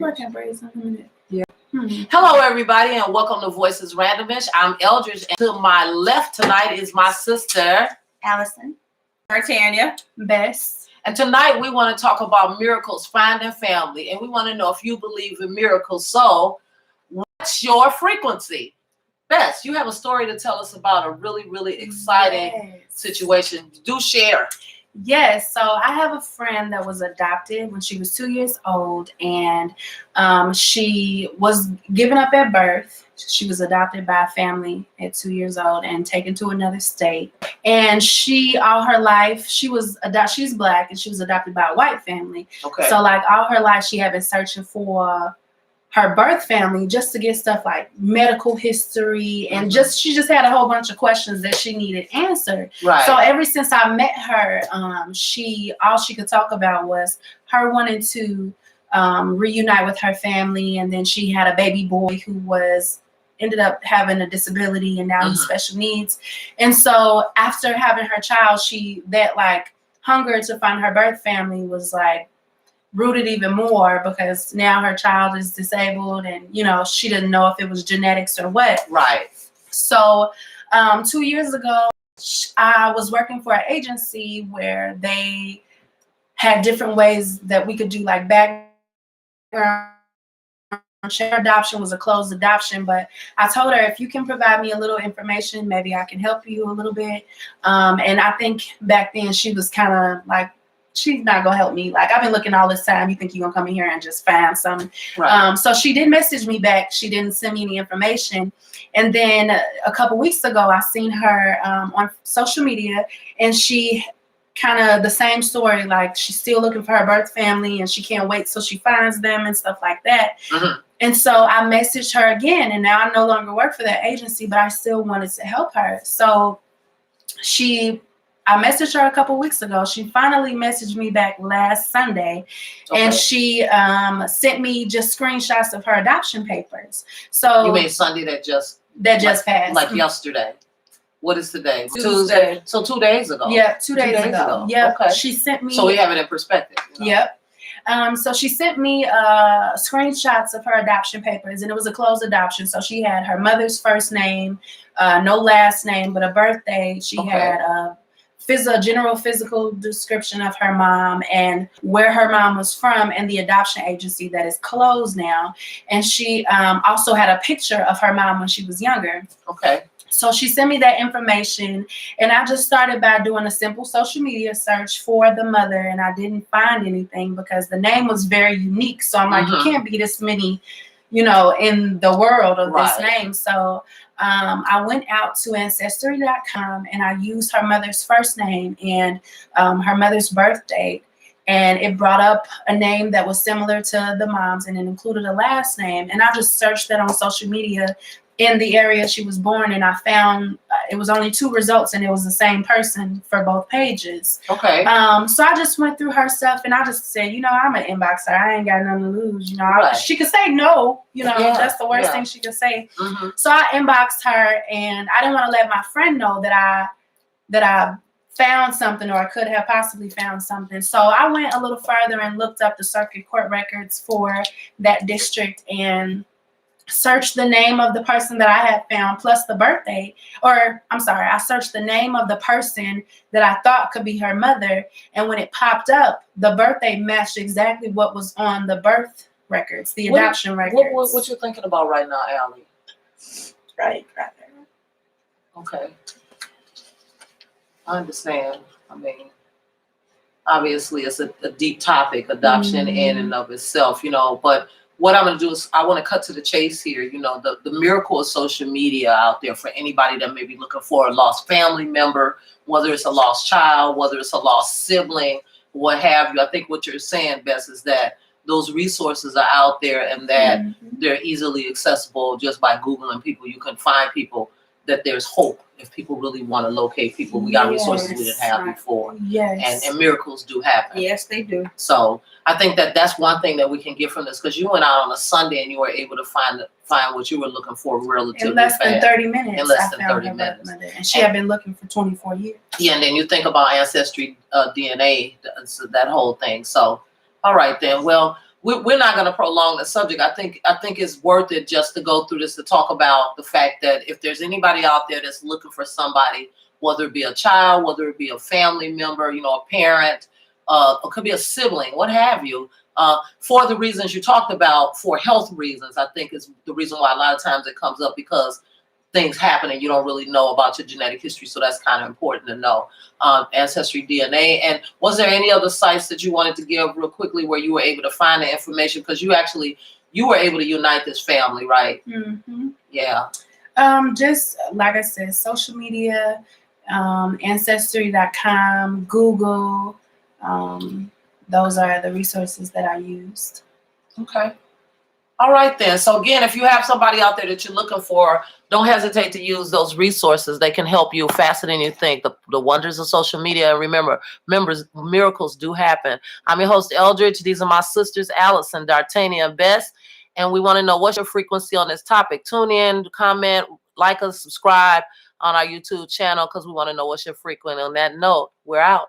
Yeah. Hello, everybody, and welcome to Voices Randomish. I'm Eldridge, and to my left tonight is my sister, Allison, Tanya, Bess. And tonight we want to talk about miracles, finding family, and we want to know if you believe in miracles. So, what's your frequency? Bess, you have a story to tell us about a really, really exciting situation. Do share. Yes, so I have a friend that was adopted when she was 2 years old, and she was given up at birth. She was adopted by a family at 2 years old and taken to another state. And she, all her life, she's Black, and she was adopted by a white family. Okay. So like all her life, she had been searching for her birth family just to get stuff like medical history, and she just had a whole bunch of questions that she needed answered. Right. So ever since I met her, all she could talk about was her wanting to reunite with her family, and then she had a baby boy who ended up having a disability, and now he's special needs. And so after having her child, that hunger to find her birth family was like rooted even more, because now her child is disabled, and she didn't know if it was genetics or what. Right. So 2 years ago, I was working for an agency where they had different ways that we could do like background check. Adoption was a closed adoption, but I told her, if you can provide me a little information, maybe I can help you a little bit. And I think back then she was kind of like, she's not gonna help me. Like, I've been looking all this time. You think you're gonna come in here and just find something? Right. So she did message me back. She didn't send me any information. And then a couple weeks ago, I seen her on social media, and she kind of the same story. Like, she's still looking for her birth family, and she can't wait till she finds them and stuff like that. And so I messaged her again, and now I no longer work for that agency, but I still wanted to help her. So I messaged her a couple weeks ago. She finally messaged me back last Sunday, and she sent me just screenshots of her adoption papers. So you mean Sunday that just passed, like yesterday? What is today? Tuesday. So 2 days ago. Yeah, 2 days ago. Yeah. Okay. She sent me. So we have it in perspective. Yep. So she sent me screenshots of her adoption papers, and it was a closed adoption. So she had her mother's first name, no last name, but a birthday. She had a general physical description of her mom and where her mom was from, and the adoption agency that is closed now. And she also had a picture of her mom when she was younger. Okay. So she sent me that information, and I just started by doing a simple social media search for the mother, and I didn't find anything because the name was very unique. So I'm like, you can't be this many, in the world of this name. So I went out to Ancestry.com, and I used her mother's first name and her mother's birth date. And it brought up a name that was similar to the mom's, and it included a last name. And I just searched that on social media in the area she was born, and I found it was only 2 results, and it was the same person for both pages. Okay. So I just went through her stuff, and I just said, I'm an inboxer. I ain't got nothing to lose. She could say no. That's the worst thing she could say. So I inboxed her, and I didn't want to let my friend know that I found something, or I could have possibly found something. So I went a little further and looked up the circuit court records for that district, and searched the name of the person that I had found plus the birthday, I searched the name of the person that I thought could be her mother. And when it popped up, the birthday matched exactly what was on the birth records, the adoption records. What you're thinking about right now, Allie? Right there. Okay. I understand. I mean, obviously it's a deep topic, adoption in and of itself, but what I'm going to do is I want to cut to the chase here. The miracle of social media out there for anybody that may be looking for a lost family member, whether it's a lost child, whether it's a lost sibling, what have you. I think what you're saying, Bess, is that those resources are out there, and that they're easily accessible just by Googling people. You can find people, that there's hope if people really want to locate people. We got resources we didn't have before. Yes. And miracles do happen. Yes, they do. So I think that's one thing that we can get from this, because you went out on a Sunday and you were able to find what you were looking for relatively in less than fast. 30 minutes. In less than 30 minutes. And she had been looking for 24 years. Yeah, and then you think about Ancestry DNA, so that whole thing. So, all right then. Well, we're not going to prolong the subject. I think it's worth it just to go through this to talk about the fact that if there's anybody out there that's looking for somebody, whether it be a child, whether it be a family member, you know, a parent, it could be a sibling, what have you, for the reasons you talked about, for health reasons, I think is the reason why a lot of times it comes up, because things happen and you don't really know about your genetic history. So that's kind of important to know. Ancestry DNA. And was there any other sites that you wanted to give real quickly where you were able to find the information? Because you were able to unite this family, right? Mm-hmm. Yeah. Just like I said, social media, ancestry.com, Google, those are the resources that I used. Okay. All right then. So again, if you have somebody out there that you're looking for, don't hesitate to use those resources. They can help you faster than you think. The wonders of social media. And remember, miracles do happen. I'm your host, Eldridge. These are my sisters, Allison, Dartania, and Bess. And we want to know, what's your frequency on this topic? Tune in, comment, like us, subscribe on our YouTube channel, because we want to know what's your frequency. On that note, we're out.